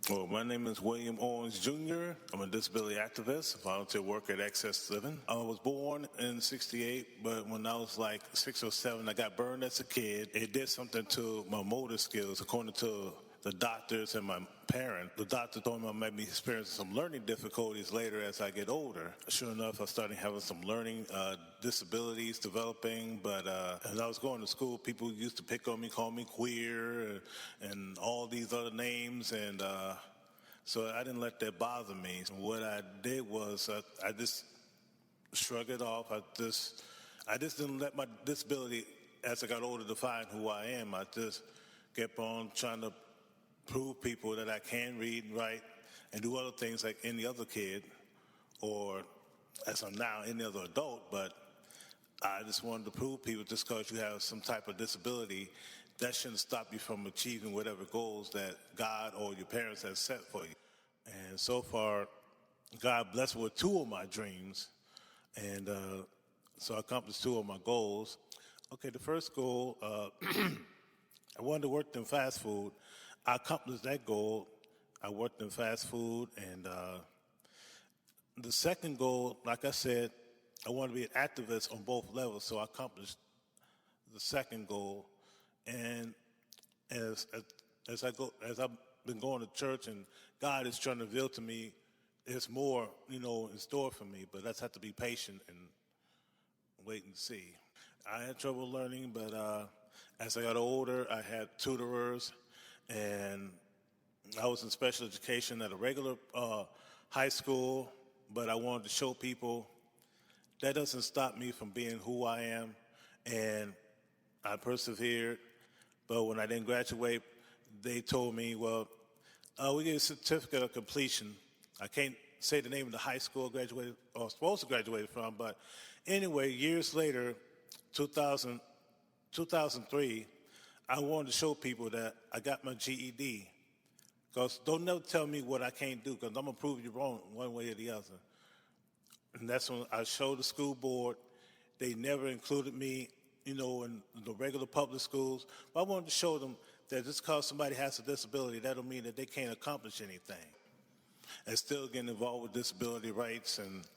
Well, my name is William Owens Jr. I'm a disability activist, volunteer worker at Access Living. I was born in '68, but when I was like 6 or 7, I got burned as a kid. It did something to my motor skills, according to the doctors and my parent. The doctor told me I might be experiencing some learning difficulties later as I get older. Sure enough, I started having some learning disabilities developing, but as I was going to school, people used to pick on me, call me queer, and all these other names, and so I didn't let that bother me. What I did was I just shrugged it off. I just didn't let my disability, as I got older, define who I am. I just kept on trying to prove people that I can read and write and do other things like any other kid, or as I'm now, any other adult. But I just wanted to prove people just because you have some type of disability, that shouldn't stop you from achieving whatever goals that God or your parents have set for you. And so far, God blessed me with 2 of my dreams, and so I accomplished 2 of my goals. Okay, the first goal, I wanted to work in fast food. I accomplished that goal. I worked in fast food, and the second goal, like I said, I wanted to be an activist on both levels, so I accomplished the second goal. And as I've been going to church, and God is trying to reveal to me there's more, in store for me, but I just have to be patient and wait and see. I had trouble learning, but as I got older, I had tutorers, and I was in special education at a regular high school, but I wanted to show people that doesn't stop me from being who I am, and I persevered. But when I didn't graduate, they told me, well, we get a certificate of completion. I can't say the name of the high school I graduated or supposed to graduate from, but anyway, years later, 2003, I wanted to show people that I got my GED. Because don't never tell me what I can't do, because I'm going to prove you wrong one way or the other. And that's when I showed the school board. They never included me, in the regular public schools. But I wanted to show them that just because somebody has a disability, that don't mean that they can't accomplish anything. And still getting involved with disability rights and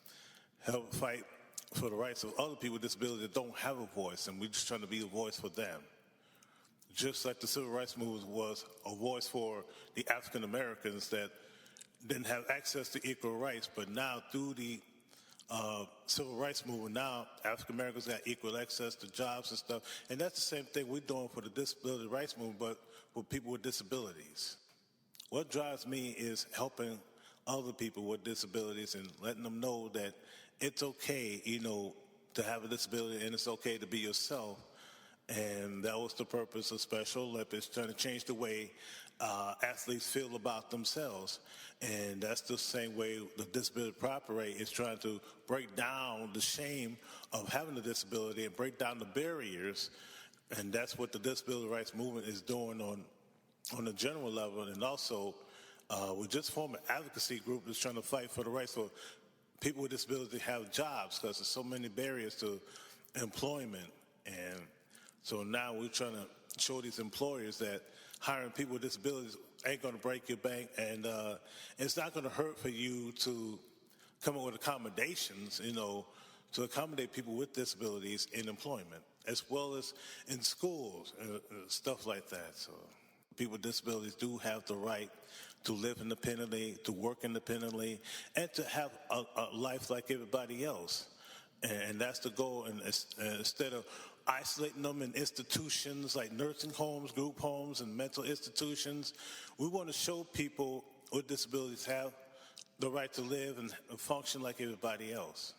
help fight for the rights of other people with disabilities that don't have a voice, and we're just trying to be a voice for them. Just like the civil rights movement was a voice for the African Americans that didn't have access to equal rights, but now through the civil rights movement, now African Americans got equal access to jobs and stuff, and that's the same thing we're doing for the disability rights movement, but for people with disabilities. What drives me is helping other people with disabilities and letting them know that it's okay, to have a disability, and it's okay to be yourself. And that was the purpose of Special Olympics, trying to change the way athletes feel about themselves. And that's the same way the Disability Proper Rate is trying to break down the shame of having a disability and break down the barriers. And that's what the disability rights movement is doing on a general level. And also, we just formed an advocacy group that's trying to fight for the rights for people with disabilities to have jobs, because there's so many barriers to employment. And so now we're trying to show these employers that hiring people with disabilities ain't going to break your bank, and it's not going to hurt for you to come up with accommodations, to accommodate people with disabilities in employment, as well as in schools, stuff like that. So people with disabilities do have the right to live independently, to work independently, and to have a life like everybody else. And that's the goal. And instead of isolating them in institutions like nursing homes, group homes, and mental institutions, we want to show people with disabilities have the right to live and function like everybody else.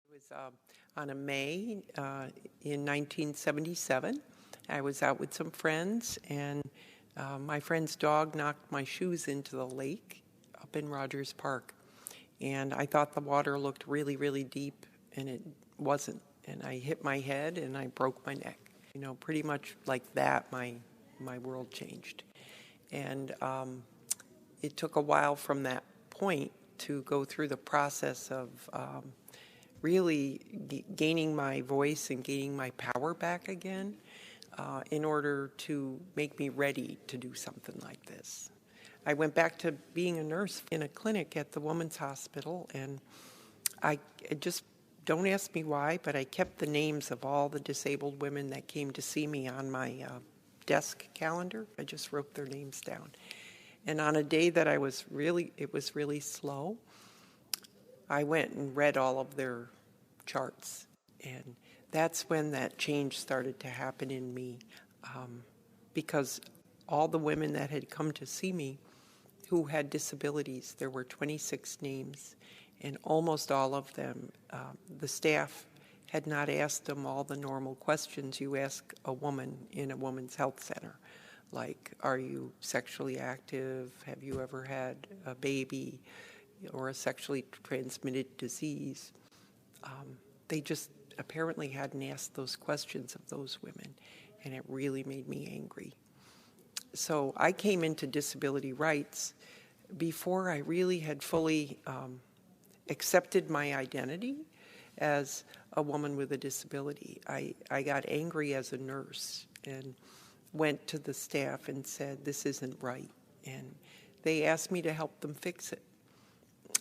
It was on a May in 1977. I was out with some friends, and my friend's dog knocked my shoes into the lake up in Rogers Park. And I thought the water looked really, really deep, and it wasn't. And I hit my head, and I broke my neck. Pretty much like that, my world changed. And it took a while from that point to go through the process of really gaining my voice and gaining my power back again in order to make me ready to do something like this. I went back to being a nurse in a clinic at the Women's Hospital, and I just, don't ask me why, but I kept the names of all the disabled women that came to see me on my desk calendar. I just wrote their names down. And on a day that it was really slow, I went and read all of their charts. And that's when that change started to happen in me, because all the women that had come to see me who had disabilities, there were 26 names, and almost all of them, the staff had not asked them all the normal questions you ask a woman in a woman's health center, like, are you sexually active? Have you ever had a baby or a sexually transmitted disease? They just apparently hadn't asked those questions of those women, and it really made me angry. So I came into disability rights before I really had fully accepted my identity as a woman with a disability. I got angry as a nurse and went to the staff and said, this isn't right. And they asked me to help them fix it.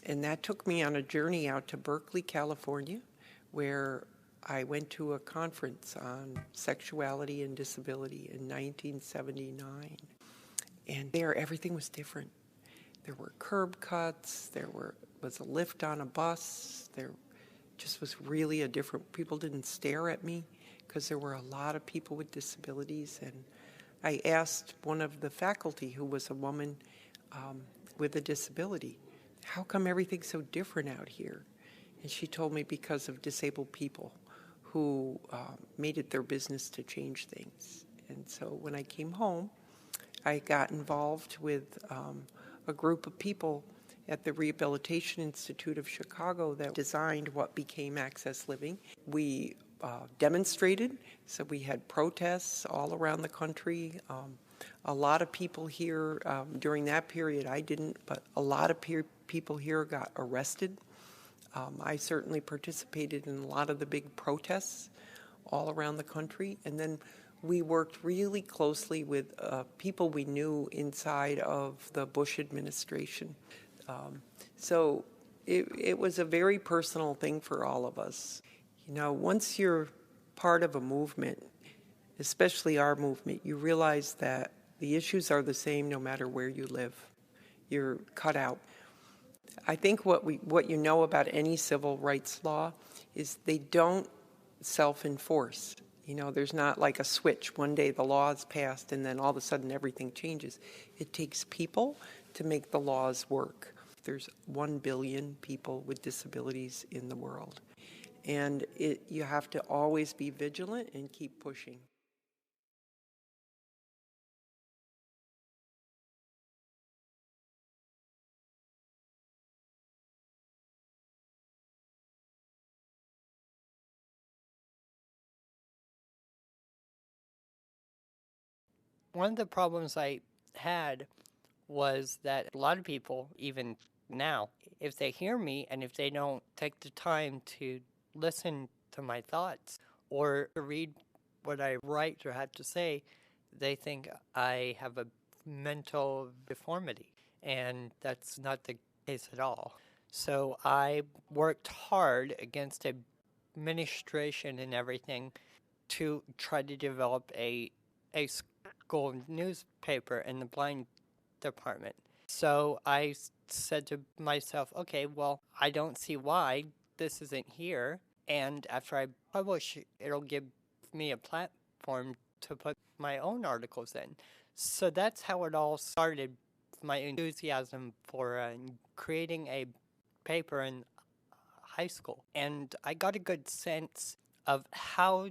And that took me on a journey out to Berkeley, California, where I went to a conference on sexuality and disability in 1979. And there, everything was different. There were curb cuts, was a lift on a bus, there just was really a different, people didn't stare at me because there were a lot of people with disabilities. And I asked one of the faculty, who was a woman with a disability, how come everything's so different out here? And she told me because of disabled people who made it their business to change things. And so when I came home, I got involved with a group of people at the Rehabilitation Institute of Chicago that designed what became Access Living. We demonstrated, so we had protests all around the country. A lot of people here, during that period, I didn't, but a lot of people here got arrested. I certainly participated in a lot of the big protests all around the country. And then we worked really closely with people we knew inside of the Bush administration. So it was a very personal thing for all of us. Once you're part of a movement, especially our movement, you realize that the issues are the same no matter where you live. You're cut out. I think what you know about any civil rights law is they don't self-enforce. There's not like a switch. One day the law is passed and then all of a sudden everything changes. It takes people to make the laws work. There's 1 billion people with disabilities in the world. And you have to always be vigilant and keep pushing. One of the problems I had was that a lot of people, even now, if they hear me and if they don't take the time to listen to my thoughts or read what I write or have to say, they think I have a mental deformity. And that's not the case at all. So I worked hard against administration and everything to try to develop a school newspaper in the blind department. So I said to myself, okay, well, I don't see why this isn't here. And after I publish, it'll give me a platform to put my own articles in. So that's how it all started, my enthusiasm for creating a paper in high school. And I got a good sense of how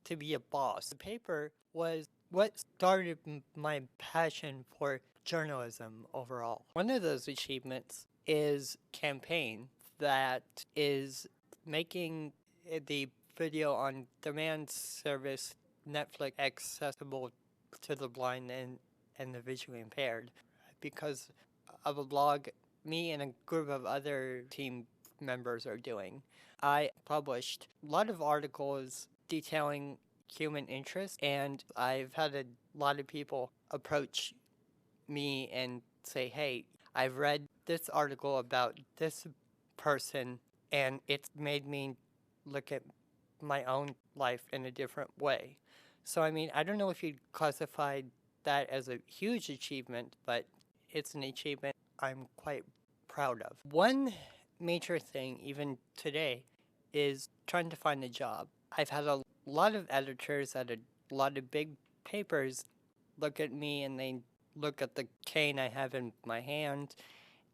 to be a boss. The paper was what started my passion for journalism overall. One of those achievements is campaign that is making the video on demand service Netflix accessible to the blind and the visually impaired because of a blog me and a group of other team members are doing. I published a lot of articles detailing human interest, and I've had a lot of people approach me and say, hey, I've read this article about this person, and it's made me look at my own life in a different way. So, I mean, I don't know if you'd classify that as a huge achievement, but it's an achievement I'm quite proud of. One major thing, even today, is trying to find a job. I've had a lot of editors at a lot of big papers look at me and they look at the cane I have in my hand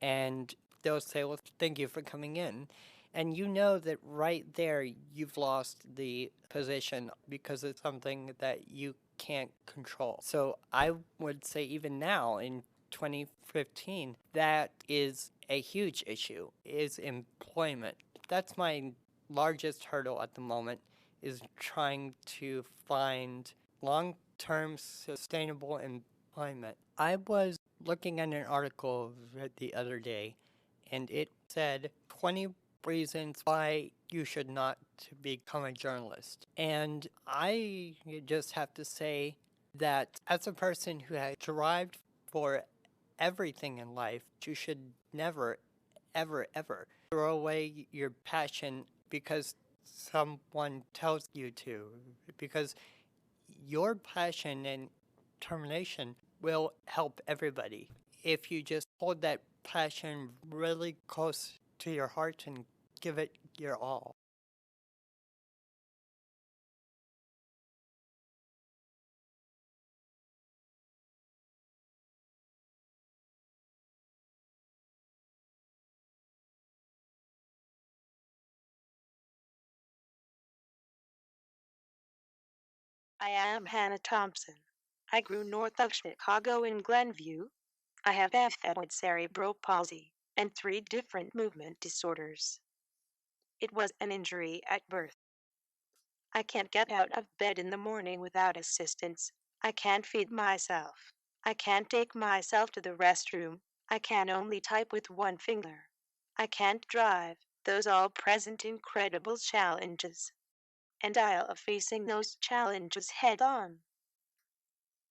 and they'll say, well, thank you for coming in. And you know that right there you've lost the position because it's something that you can't control. So I would say even now in 2015, that is a huge issue, is employment. That's my largest hurdle at the moment, is trying to find long-term sustainable employment. I was looking at an article the other day, and it said 20 reasons why you should not become a journalist. And I just have to say that as a person who has strived for everything in life, you should never, ever, ever throw away your passion because someone tells you to. Because your passion and determination will help everybody. If you just hold that passion really close to your heart and give it your all. I am Hannah Thompson. I grew north of Chicago in Glenview. I have FF with cerebral palsy and 3 different movement disorders. It was an injury at birth. I can't get out of bed in the morning without assistance. I can't feed myself. I can't take myself to the restroom. I can only type with one finger. I can't drive. Those all present incredible challenges. And I'll facing those challenges head on.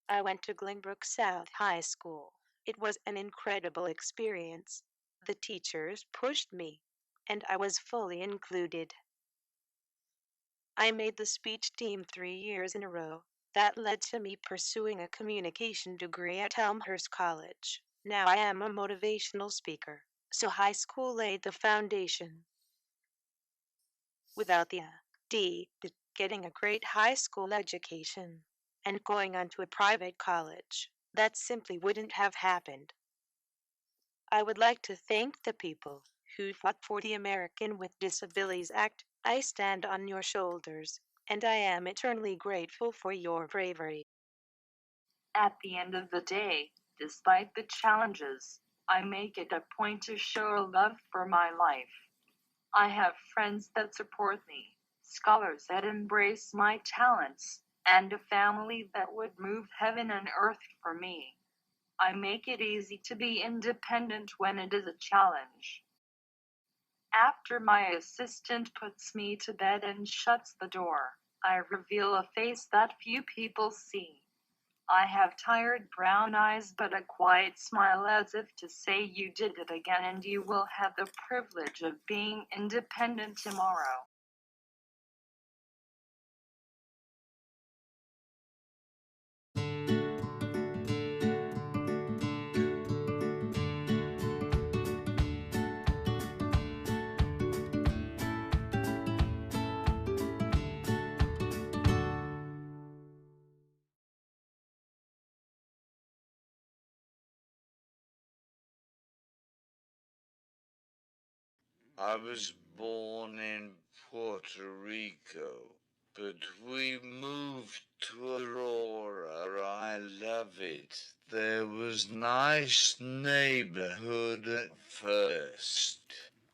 I went to Glenbrook South High School. It was an incredible experience. The teachers pushed me, and I was fully included. I made the speech team 3 years in a row. That led to me pursuing a communication degree at Elmhurst College. Now I am a motivational speaker. So high school laid the foundation. Without the getting a great high school education and going on to a private college, that simply wouldn't have happened. I would like to thank the people who fought for the American with Disabilities Act. I stand on your shoulders, and I am eternally grateful for your bravery. At the end of the day, despite the challenges, I make it a point to show love for my life. I have friends that support me, scholars that embrace my talents, and a family that would move heaven and earth for me. I make it easy to be independent when it is a challenge. After my assistant puts me to bed and shuts the door, I reveal a face that few people see. I have tired brown eyes but a quiet smile as if to say you did it again and you will have the privilege of being independent tomorrow. I was born in Puerto Rico, but we moved to Aurora. I love it. There was nice neighborhood at first,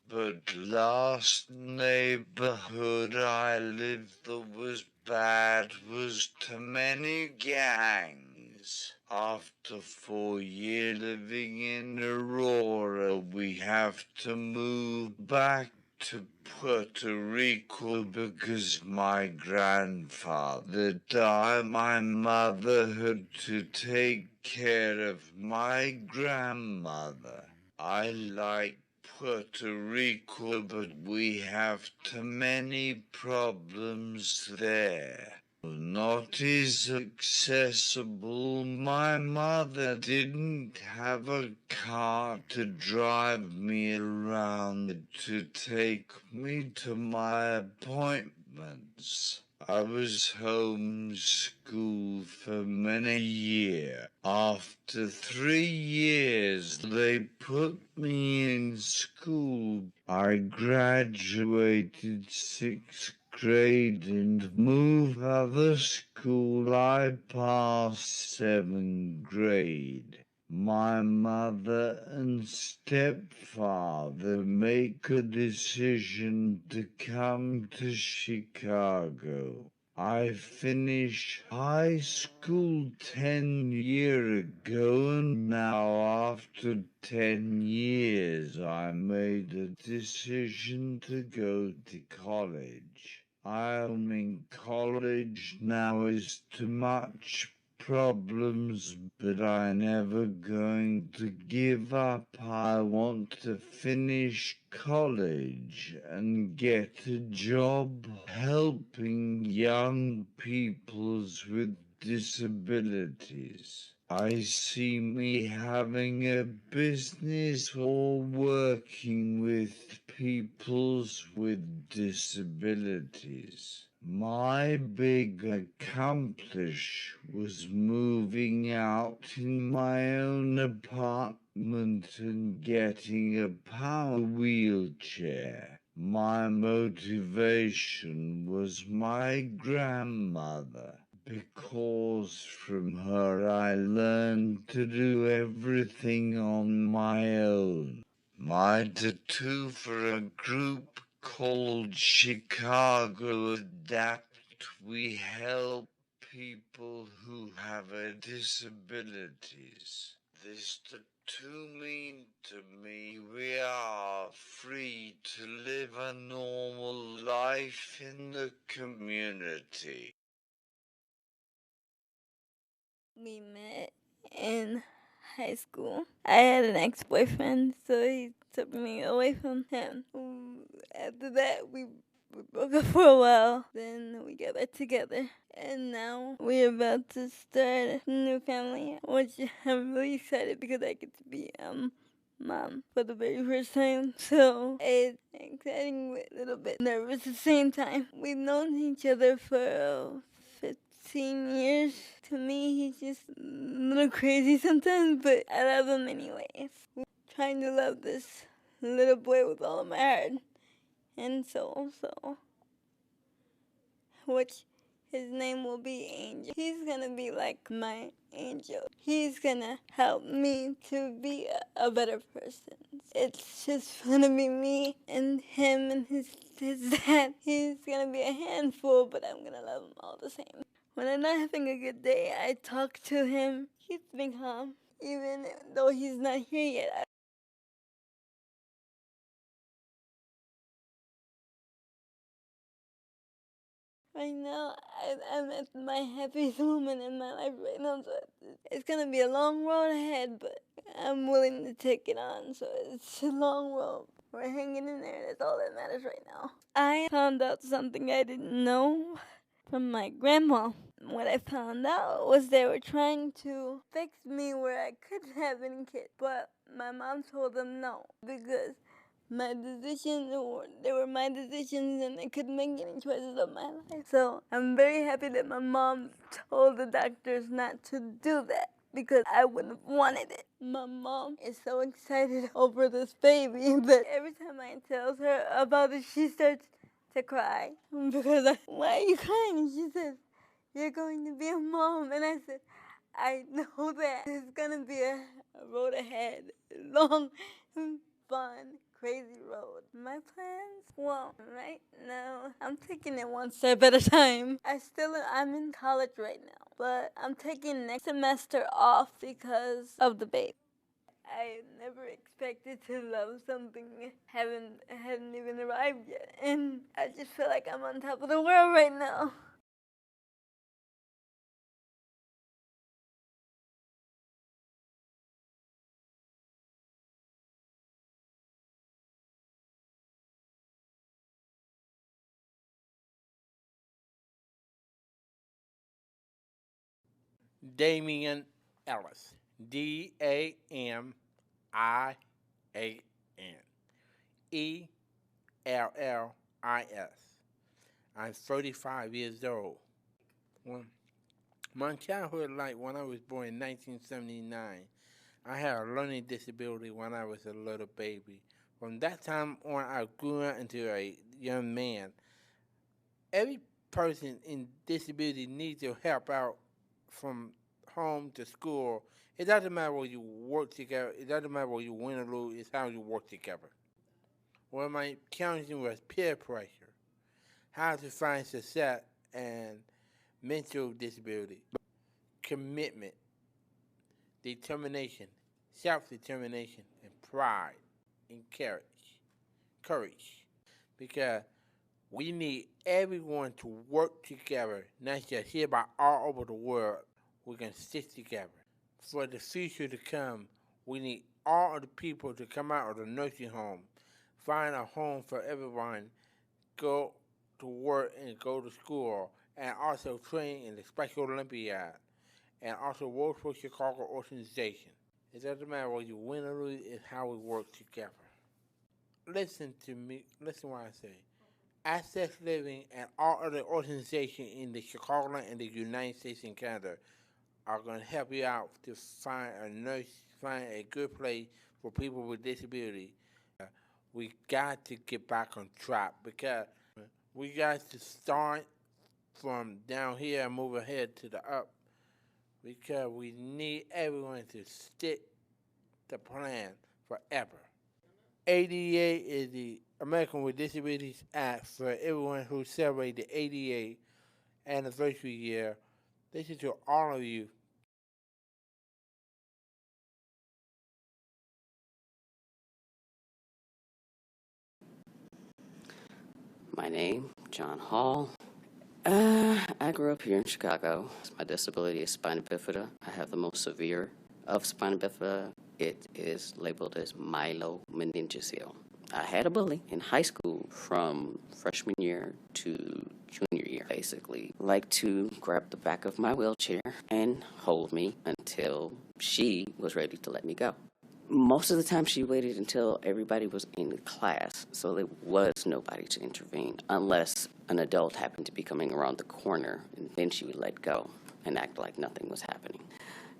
But last neighborhood I lived that was bad was too many gangs. After 4 years living in Aurora, we have to move back to Puerto Rico because my grandfather died. My mother had to take care of my grandmother. I like Puerto Rico, but we have too many problems there. Not as accessible. My mother didn't have a car to drive me around to take me to my appointments. I was homeschooled for many years. After 3 years, they put me in school. I graduated 6th grade and moved other school. I passed 7th grade. My mother and stepfather make a decision to come to Chicago. I finished high school 10 years ago, and now after 10 years I made a decision to go to college. I'm in college now. Is too much problems, but I'm never going to give up. I want to finish college and get a job helping young people with disabilities. I see me having a business or working with people with disabilities. My big accomplishment was moving out in my own apartment and getting a power wheelchair. My motivation was my grandmother, because from her I learned to do everything on my own. My tattoo for a group called Chicago Adapt. We help people who have disabilities. This tattoo means to me we are free to live a normal life in the community. We met in high school. I had an ex-boyfriend, so he took me away from him. After that, we broke up for a while. Then we got back together. And now we're about to start a new family, which I'm really excited because I get to be mom for the very first time. So it's exciting but a little bit nervous at the same time. We've known each other for 15 years. To me, he's just a little crazy sometimes, but I love him anyways. I'm trying to love this little boy with all of my heart and soul, so which his name will be Angel. He's gonna be like my angel. He's gonna help me to be a better person. It's just gonna be me and him and his dad. He's gonna be a handful, but I'm gonna love him all the same. When I'm not having a good day, I talk to him. Keeps me calm, even though he's not here yet. Right now, I'm at my happiest moment in my life right now, so it's gonna be a long road ahead, but I'm willing to take it on, so it's a long road. We're hanging in there, that's all that matters right now. I found out something I didn't know from my grandma. What I found out was they were trying to fix me where I couldn't have any kids, but my mom told them no, because my decisions, they were my decisions and I couldn't make any choices of my life. So I'm very happy that my mom told the doctors not to do that, because I wouldn't have wanted it. My mom is so excited over this baby that every time I tell her about it, she starts to cry. Because why are you crying? And she says, you're going to be a mom. And I said, I know that. It's going to be a road ahead. Long, fun, crazy road. My plans? Well, right now, I'm taking it one step at a time. I'm in college right now, but I'm taking next semester off because of the baby. I never expected to love something hadn't even arrived yet, and I just feel like I'm on top of the world right now. Damian Ellis. DAMIAN ELLIS. I'm 35 years old. Well, my childhood life, when I was born in 1979, I had a learning disability when I was a little baby. From that time on, I grew up into a young man. Every person in disability needs your help out from home to school. It doesn't matter where you work together. It doesn't matter where you win or lose. It's how you work together. What my challenging was peer pressure, how to find success and mental disability, commitment, determination, self-determination, and pride, and courage. Because we need everyone to work together, not just here but all over the world. We can stick together. For the future to come, we need all of the people to come out of the nursing home, find a home for everyone, go to work and go to school, and also train in the Special Olympiad, and also work for Chicago organization. It doesn't matter whether you win or lose, it's how we work together. Listen to me, listen what I say. Access Living and all other organizations in the Chicagoland and the United States and Canada are going to help you out to find a nurse, find a good place for people with disability. We got to get back on track because we got to start from down here and move ahead to the up because we need everyone to stick the plan forever. ADA is the American with Disabilities Act for everyone who celebrated the ADA anniversary year. This is to all of you. My name, John Hall. I grew up here in Chicago. My disability is spina bifida. I have the most severe of spina bifida. It is labeled as myelomeningocele. I had a bully in high school from freshman year to junior year, basically. Like to grab the back of my wheelchair and hold me until she was ready to let me go. Most of the time she waited until everybody was in class, so there was nobody to intervene unless an adult happened to be coming around the corner, and then she would let go and act like nothing was happening.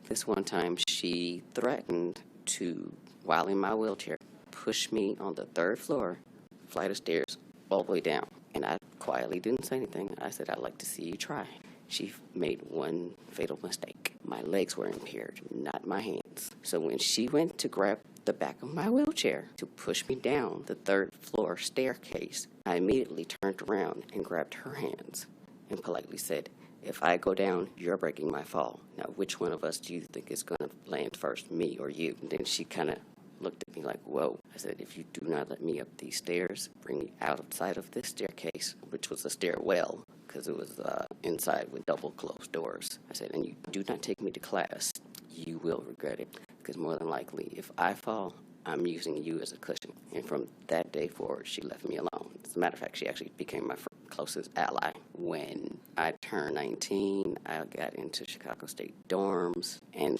This one time she threatened to, while in my wheelchair, push me on the third floor, flight of stairs, all the way down. And I quietly didn't say anything. I said, I'd like to see you try. She made one fatal mistake. My legs were impaired, not my hands. So when she went to grab the back of my wheelchair to push me down the third floor staircase, I immediately turned around and grabbed her hands and politely said, if I go down, you're breaking my fall. Now, which one of us do you think is going to land first, me or you? And then she kind of looked at me like, whoa. I said, if you do not let me up these stairs, bring me outside of this staircase, which was a stairwell, because it was inside with double closed doors. I said, and you do not take me to class, you will regret it. Because more than likely, if I fall, I'm using you as a cushion. And from that day forward, she left me alone. As a matter of fact, she actually became my closest ally. When I turned 19, I got into Chicago State dorms, and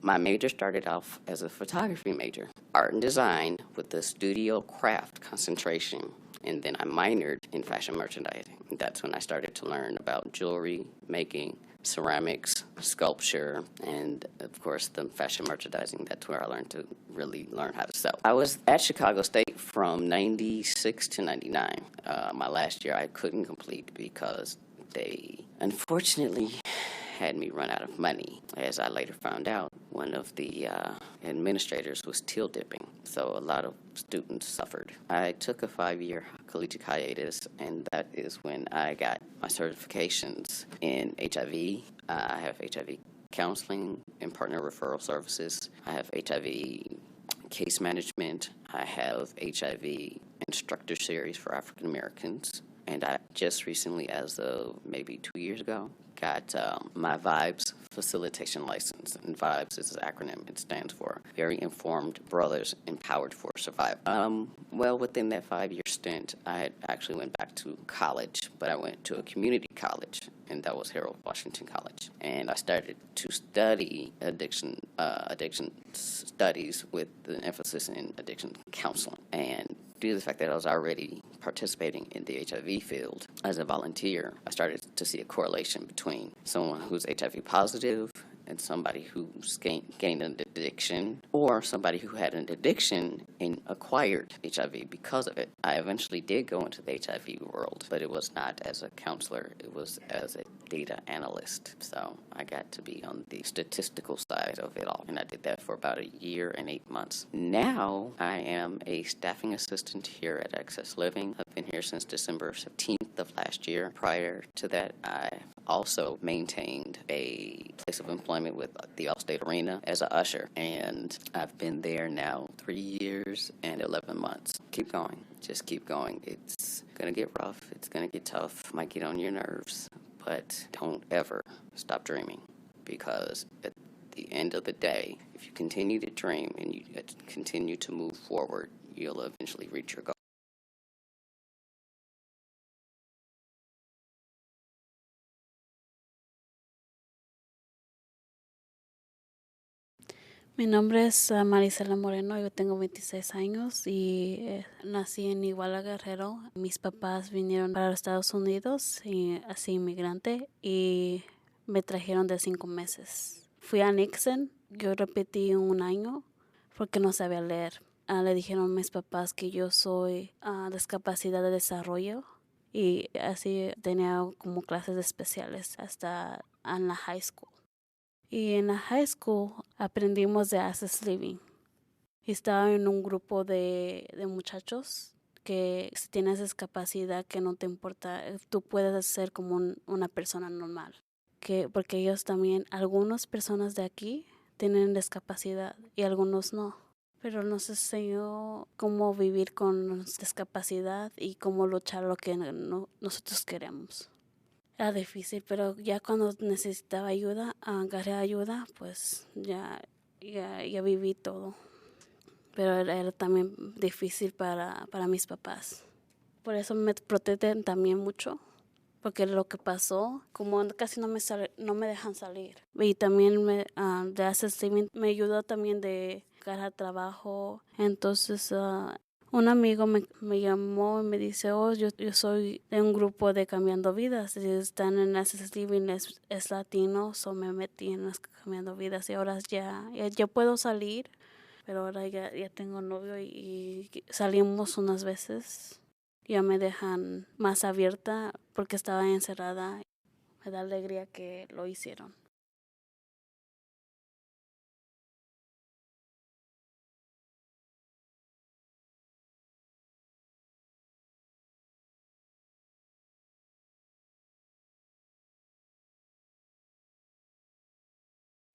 my major started off as a photography major, art and design with the studio craft concentration. And then I minored in fashion merchandising. That's when I started to learn about jewelry making, ceramics, sculpture, and of course the fashion merchandising. That's where I learned to really learn how to sew. I was at Chicago State from 96 to 99. My last year I couldn't complete because they unfortunately had me run out of money. As I later found out, one of the administrators was teal dipping, so a lot of students suffered. I took a 5-year collegiate hiatus, and that is when I got my certifications in HIV. I have HIV counseling and partner referral services. I have HIV case management. I have HIV instructor series for African Americans. And I just recently, as of maybe 2 years ago, got my VIBES facilitation license. And VIBES is an acronym. It stands for Very Informed Brothers Empowered for Survival. Well, within that 5-year stint, I had actually went back to college, but I went to a community college, and that was Harold Washington College. And I started to study addiction studies with an emphasis in addiction counseling. And due to the fact that I was already participating in the HIV field as a volunteer, I started to see a correlation between someone who's HIV positive and somebody who's gained an addiction, or somebody who had an addiction and acquired HIV because of it. I eventually did go into the HIV world, but it was not as a counselor, it was as a data analyst. So I got to be on the statistical side of it all, and I did that for about 1 year and 8 months. Now I am a staffing assistant here at Access Living. I've been here since December 17th of last year. Prior to that, I also maintained a place of employment with the Allstate Arena as an usher, and I've been there now 3 years and 11 months. Keep going. Just keep going. It's going to get rough. It's going to get tough. Might get on your nerves, but don't ever stop dreaming, because at the end of the day, if you continue to dream and you continue to move forward, you'll eventually reach your goal. Mi nombre es Marisela Moreno, yo tengo 26 años y nací en Iguala, Guerrero. Mis papás vinieron para los Estados Unidos, y, así inmigrante, y me trajeron de 5 meses. Fui a Nixon, yo repetí 1 año porque no sabía leer. Le dijeron a mis papás que yo soy discapacidad de desarrollo, y así tenía como clases especiales hasta en la high school. Y en la high school aprendimos de Access Living. Y estaba en un grupo de muchachos que si tienes discapacidad, que no te importa, tú puedes ser como una persona normal. Porque ellos también, algunas personas de aquí tienen discapacidad y algunos no. Pero nos enseñó cómo vivir con discapacidad y cómo luchar lo que nosotros queremos. Era difícil, pero ya cuando necesitaba ayuda, agarré ayuda, pues ya viví todo. Pero era también difícil para mis papás. Por eso me protegen también mucho, porque lo que pasó, como casi no me dejan salir. Y también de Access Living me ayudó también de buscar trabajo. Entonces un amigo me llamó y me dice, yo soy de un grupo de Cambiando Vidas. Y están en Access Living, es latino, me metí en Cambiando Vidas. Y ahora ya puedo salir, pero ahora ya tengo novio y salimos unas veces. Ya me dejan más abierta porque estaba encerrada. Me da alegría que lo hicieron.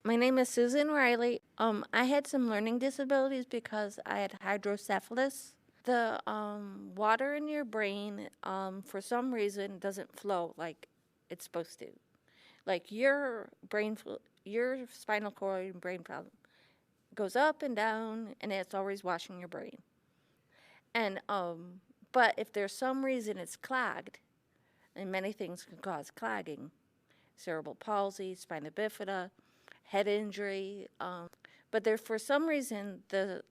My name is Susan Riley. I had some learning disabilities because I had hydrocephalus. The water in your brain, for some reason, doesn't flow like it's supposed to. Like your spinal cord and brain problem goes up and down, and it's always washing your brain. And but if there's some reason it's clogged, and many things can cause clogging, cerebral palsy, spina bifida, head injury, but there, for some reason, the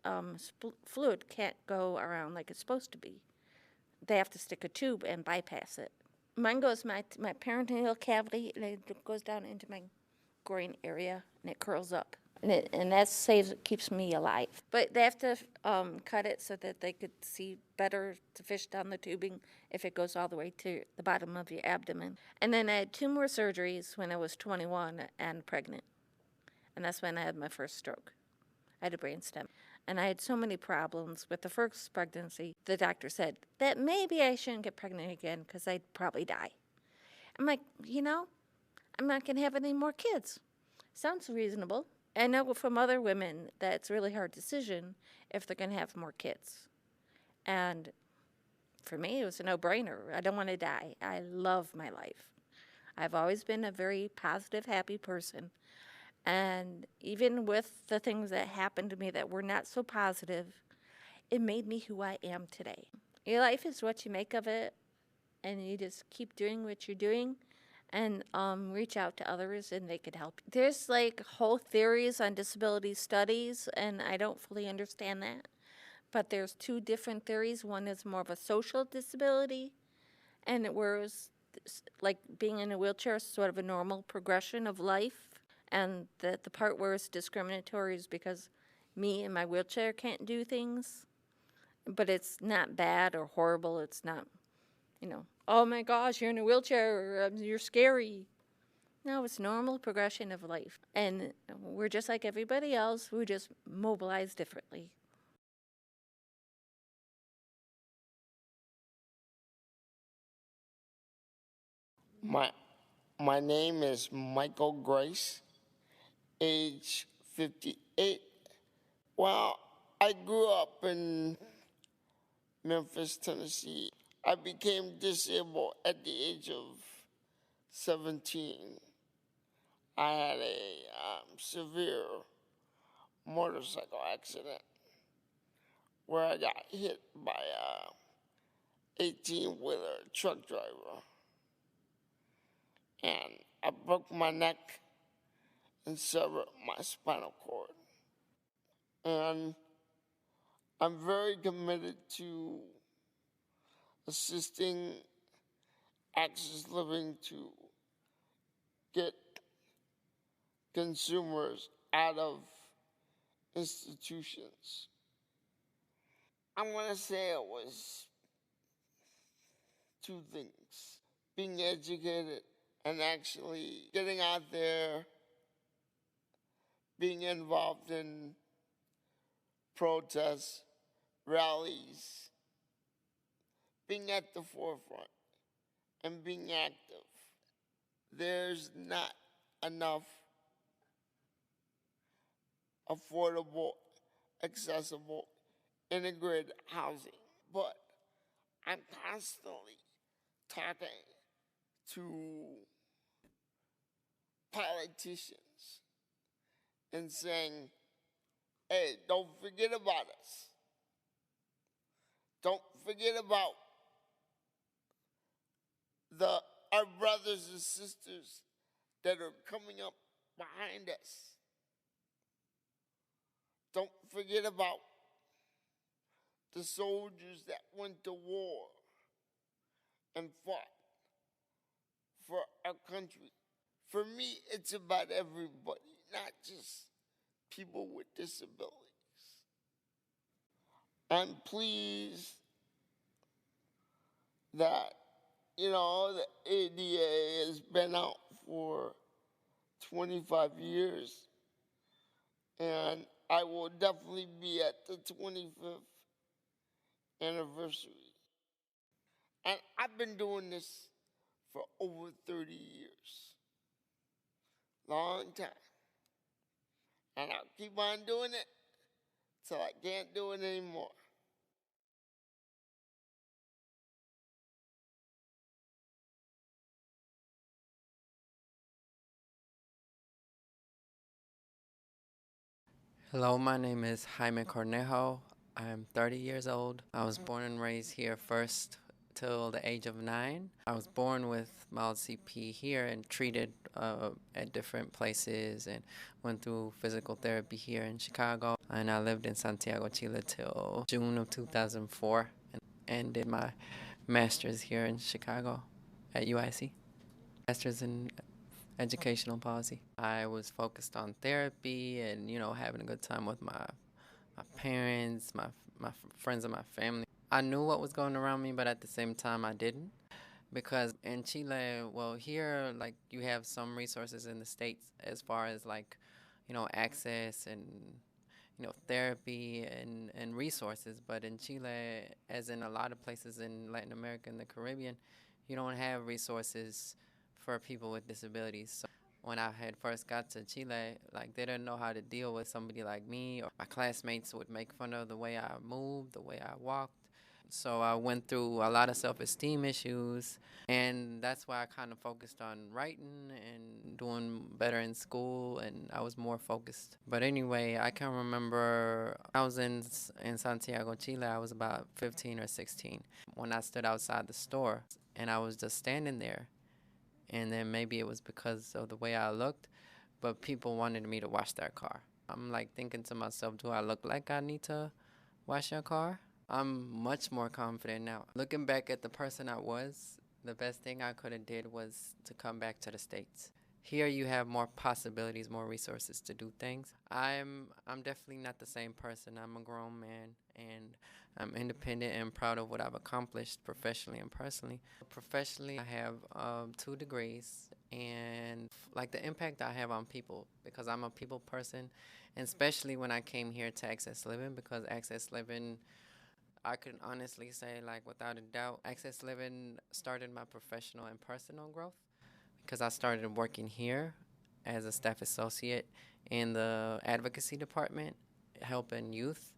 fluid can't go around like it's supposed to be. They have to stick a tube and bypass it. Mine goes my peritoneal cavity, and it goes down into my groin area, and it curls up. And that keeps me alive. But they have to cut it so that they could see better to fish down the tubing if it goes all the way to the bottom of your abdomen. And then I had 2 more surgeries when I was 21 and pregnant. And that's when I had my first stroke. I had a brain stem. And I had so many problems with the first pregnancy. The doctor said that maybe I shouldn't get pregnant again because I'd probably die. I'm like, I'm not going to have any more kids. Sounds reasonable. I know from other women that it's a really hard decision if they're going to have more kids. And for me, it was a no-brainer. I don't want to die. I love my life. I've always been a very positive, happy person. And even with the things that happened to me that were not so positive, it made me who I am today. Your life is what you make of it, and you just keep doing what you're doing and reach out to others and they could help you. There's like whole theories on disability studies, and I don't fully understand that. But there's two different theories. One is more of a social disability, and whereas like being in a wheelchair is sort of a normal progression of life. And the part where it's discriminatory is because me in my wheelchair can't do things. But it's not bad or horrible. It's not, oh my gosh, you're in a wheelchair, or you're scary. No, it's normal progression of life. And we're just like everybody else. We just mobilize differently. My name is Michael Grace, age 58. Well, I grew up in Memphis, Tennessee. I became disabled at the age of 17. I had a severe motorcycle accident where I got hit by a 18-wheeler truck driver. And I broke my neck and severed my spinal cord. And I'm very committed to assisting Access Living to get consumers out of institutions. I want to say it was two things: being educated and actually getting out there, being involved in protests, rallies, being at the forefront, and being active. There's not enough affordable, accessible, integrated housing. But I'm constantly talking to politicians and saying, hey, don't forget about us. Don't forget about our brothers and sisters that are coming up behind us. Don't forget about the soldiers that went to war and fought for our country. For me, it's about everybody, not just people with disabilities. I'm pleased that, the ADA has been out for 25 years, and I will definitely be at the 25th anniversary. And I've been doing this for over 30 years. Long time. And I'll keep on doing it till I can't do it anymore. Hello, my name is Jaime Cornejo. I'm 30 years old. I was born and raised here first till the age of 9. I was born with mild CP here and treated at different places and went through physical therapy here in Chicago. And I lived in Santiago, Chile till June of 2004 and did my master's here in Chicago at UIC. Master's in educational policy. I was focused on therapy and, having a good time with my parents, my friends and my family. I knew what was going around me, but at the same time I didn't. Because in Chile, well, here, like, you have some resources in the States as far as, like, access and therapy and resources. But in Chile, as in a lot of places in Latin America and the Caribbean, you don't have resources for people with disabilities. So when I had first got to Chile, like they didn't know how to deal with somebody like me, or my classmates would make fun of the way I moved, the way I walked. So I went through a lot of self-esteem issues, and that's why I kind of focused on writing and doing better in school, and I was more focused. But anyway, I can remember I was in Santiago, Chile. I was about 15 or 16 when I stood outside the store, and I was just standing there. And then maybe it was because of the way I looked, but people wanted me to wash their car. I'm like thinking to myself, do I look like I need to wash your car? I'm much more confident now. Looking back at the person I was, the best thing I could have did was to come back to the States. Here you have more possibilities, more resources to do things. I'm definitely not the same person. I'm a grown man, and I'm independent and proud of what I've accomplished professionally and personally. Professionally, I have 2 degrees, and like the impact I have on people, because I'm a people person, and especially when I came here to Access Living, because Access Living, I can honestly say, like, without a doubt, Access Living started my professional and personal growth, because I started working here as a staff associate in the advocacy department, helping youth,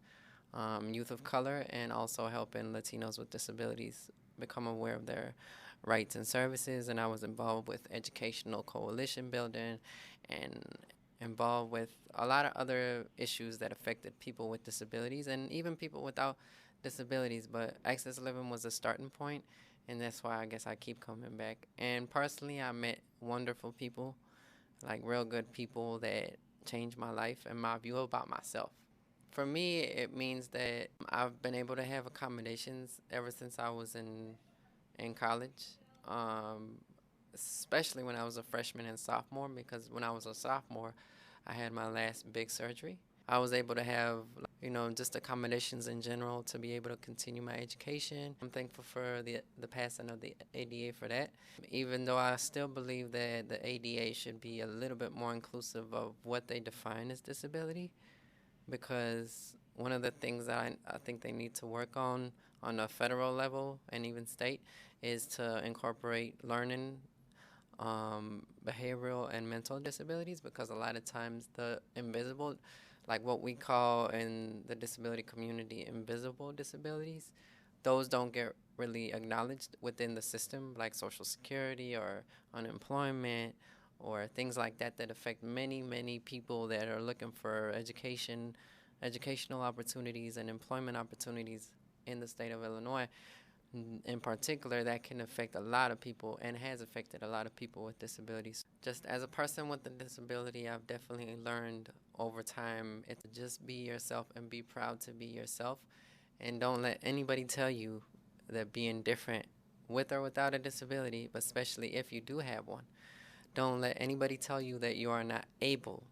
youth of color, and also helping Latinos with disabilities become aware of their rights and services. And I was involved with educational coalition building and involved with a lot of other issues that affected people with disabilities and even people without disabilities. But Access Living was a starting point, and that's why I guess I keep coming back. And personally, I met wonderful people, like real good people that changed my life and my view about myself. For me, it means that I've been able to have accommodations ever since I was in college, um, especially when I was a freshman and sophomore, because when I was a sophomore, I had my last big surgery. I was able to have, just accommodations in general to be able to continue my education. I'm thankful for the passing of the ADA for that, even though I still believe that the ADA should be a little bit more inclusive of what they define as disability, because one of the things that I think they need to work on a federal level and even state is to incorporate learning, behavioral and mental disabilities, because a lot of times the invisible, like what we call in the disability community invisible disabilities, those don't get really acknowledged within the system, like Social Security or unemployment or things like that that affect many, many people that are looking for educational opportunities and employment opportunities in the state of Illinois. In particular, that can affect a lot of people and has affected a lot of people with disabilities. Just as a person with a disability, I've definitely learned over time to just be yourself and be proud to be yourself, and don't let anybody tell you that being different with or without a disability, but especially if you do have one, don't let anybody tell you that you are not able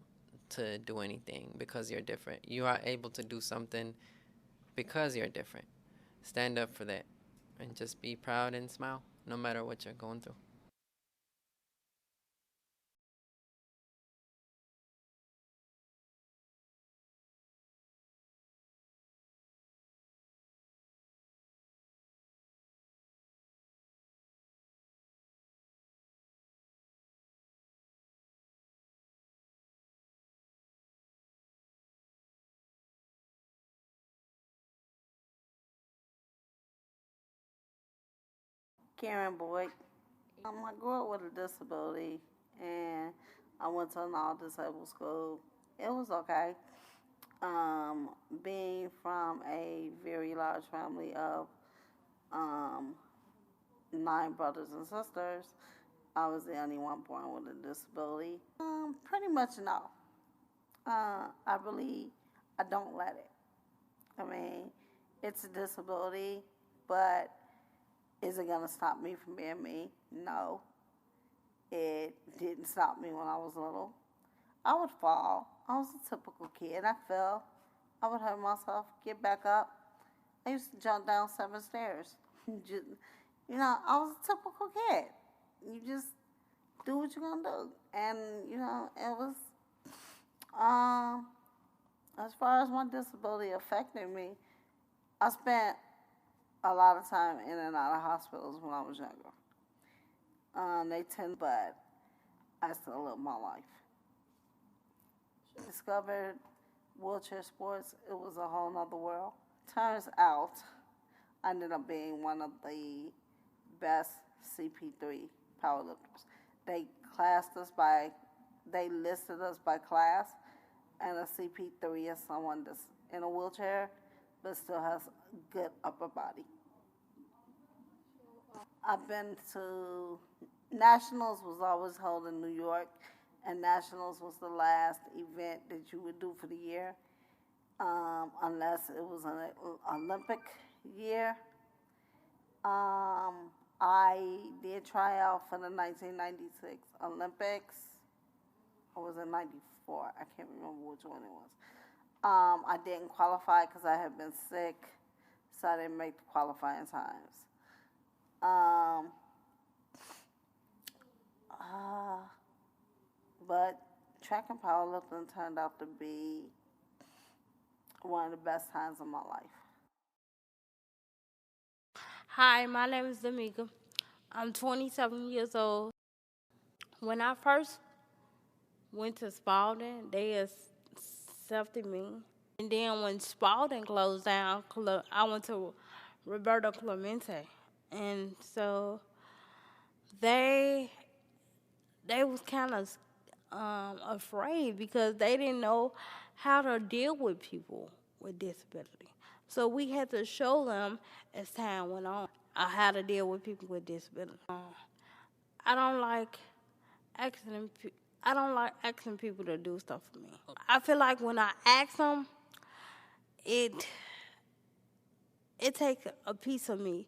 to do anything because you're different. You are able to do something because you're different. Stand up for that and just be proud and smile no matter what you're going through. Karen Boyd. I grew up with a disability, and I went to an all-disabled school. It was okay. Being from a very large family of um, 9 brothers and sisters, I was the only one born with a disability. Pretty much no. I don't let it. I mean, it's a disability, but is it going to stop me from being me? No. It didn't stop me when I was little. I would fall. I was a typical kid. I fell. I would hurt myself, get back up. I used to jump down 7 stairs. I was a typical kid. You just do what you're going to do. And, it was Um, as far as my disability affecting me, I spent a lot of time in and out of hospitals when I was younger. They tend, but I still live my life. Discovered wheelchair sports, it was a whole nother world. Turns out, I ended up being one of the best CP3 powerlifters. They classed us by, they listed us by class, and a CP3 is someone that's in a wheelchair but still has good upper body. I've been to Nationals was always held in New York, and Nationals was the last event that you would do for the year, unless it was an Olympic year. I did try out for the 1996 Olympics. Or was it 94? I can't remember which one it was. I didn't qualify because I had been sick, so I didn't make the qualifying times. But track and powerlifting turned out to be one of the best times of my life. Hi, my name is D'Amica. I'm 27 years old. When I first went to Spalding, they accepted me. And then when Spalding closed down, I went to Roberto Clemente. And so they was kind of afraid because they didn't know how to deal with people with disability. So we had to show them as time went on how to deal with people with disability. I don't like asking people to do stuff for me. I feel like when I ask them, it takes a piece of me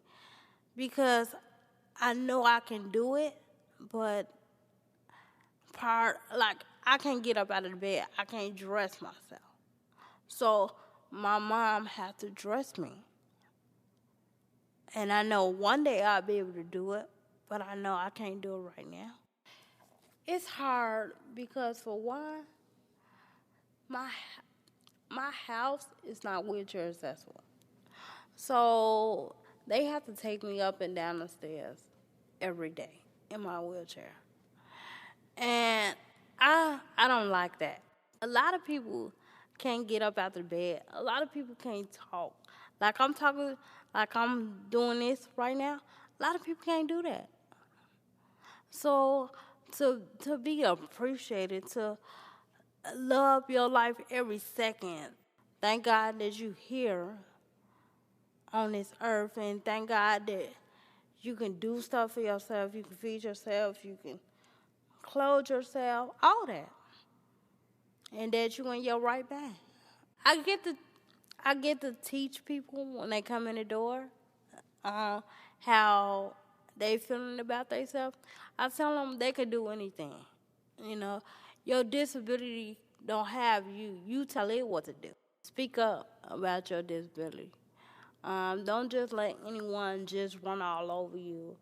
because I know I can do it, but I can't get up out of the bed. I can't dress myself. So my mom had to dress me. And I know one day I'll be able to do it, but I know I can't do it right now. It's hard because for one, my house is not wheelchair accessible. So they have to take me up and down the stairs every day in my wheelchair. And I don't like that. A lot of people can't get up out of the bed. A lot of people can't talk. Like I'm talking, like I'm doing this right now. A lot of people can't do that. So to be appreciated, to love your life every second. Thank God that you're here on this earth, and thank God that you can do stuff for yourself. You can feed yourself. You can clothe yourself. All that, and that you in your right mind. I get to teach people when they come in the door how they feeling about themselves. I tell them they could do anything. You know, your disability don't have you. You tell it what to do. Speak up about your disability. Don't just let anyone just run all over you.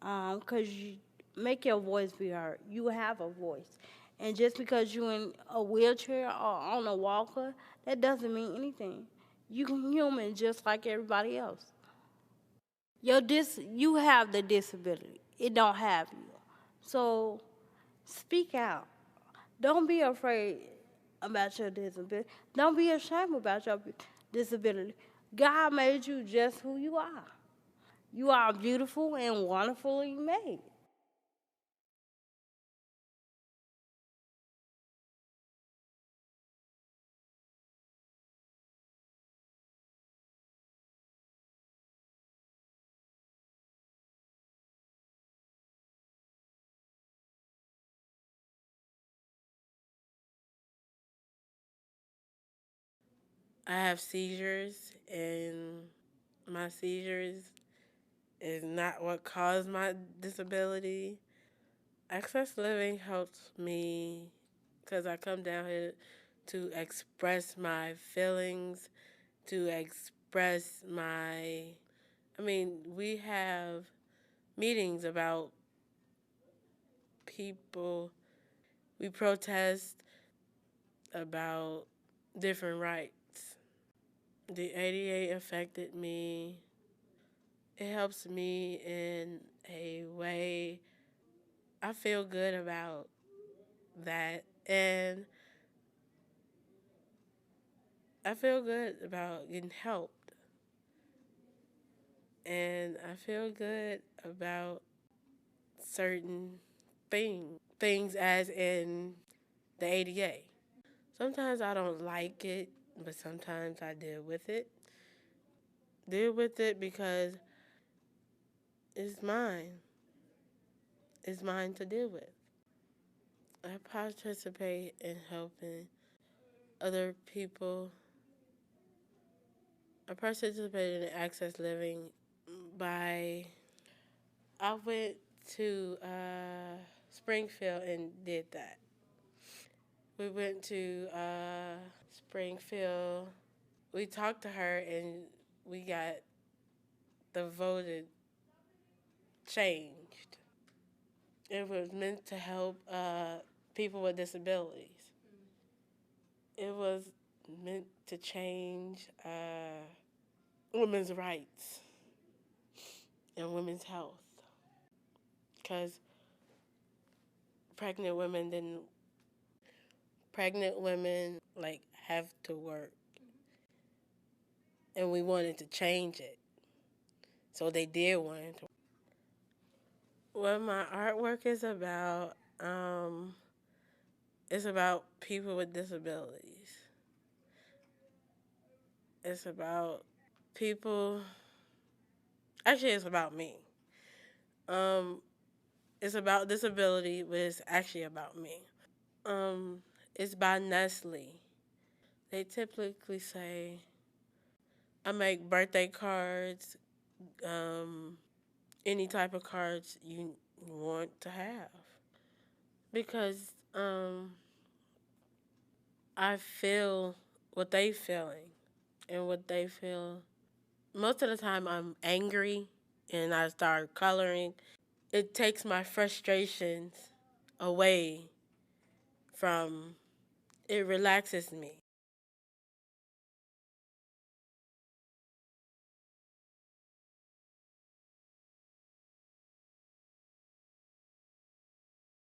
Because you make your voice be heard. You have a voice. And just because you're in a wheelchair or on a walker, that doesn't mean anything. You're human just like everybody else. You have the disability. It don't have you. So speak out. Don't be afraid about your disability. Don't be ashamed about your disability. God made you just who you are. You are beautiful and wonderfully made. I have seizures, and my seizures is not what caused my disability. Access Living helps me because I come down here to express my feelings, to express we have meetings about people. We protest about different rights. The ADA affected me. It helps me in a way I feel good about that. And I feel good about getting help. And I feel good about certain things as in the ADA. Sometimes I don't like it, but sometimes I deal with it. Deal with it because it's mine. It's mine to deal with. I participate in helping other people. I participated in Access Living by, I went to Springfield and did that. We went to Springfield. We talked to her and we got the voted changed. It was meant to help people with disabilities. It was meant to change women's rights and women's health. Because pregnant women like have to work. And we wanted to change it. So they did want it to. What my artwork is about, it's about people with disabilities. It's about people, actually it's about me. It's about disability, but it's actually about me. It's by Nestle. They typically say, I make birthday cards, any type of cards you want to have. Because I feel what they feeling and what they feel. Most of the time I'm angry and I start coloring. It takes my frustrations away from, it relaxes me.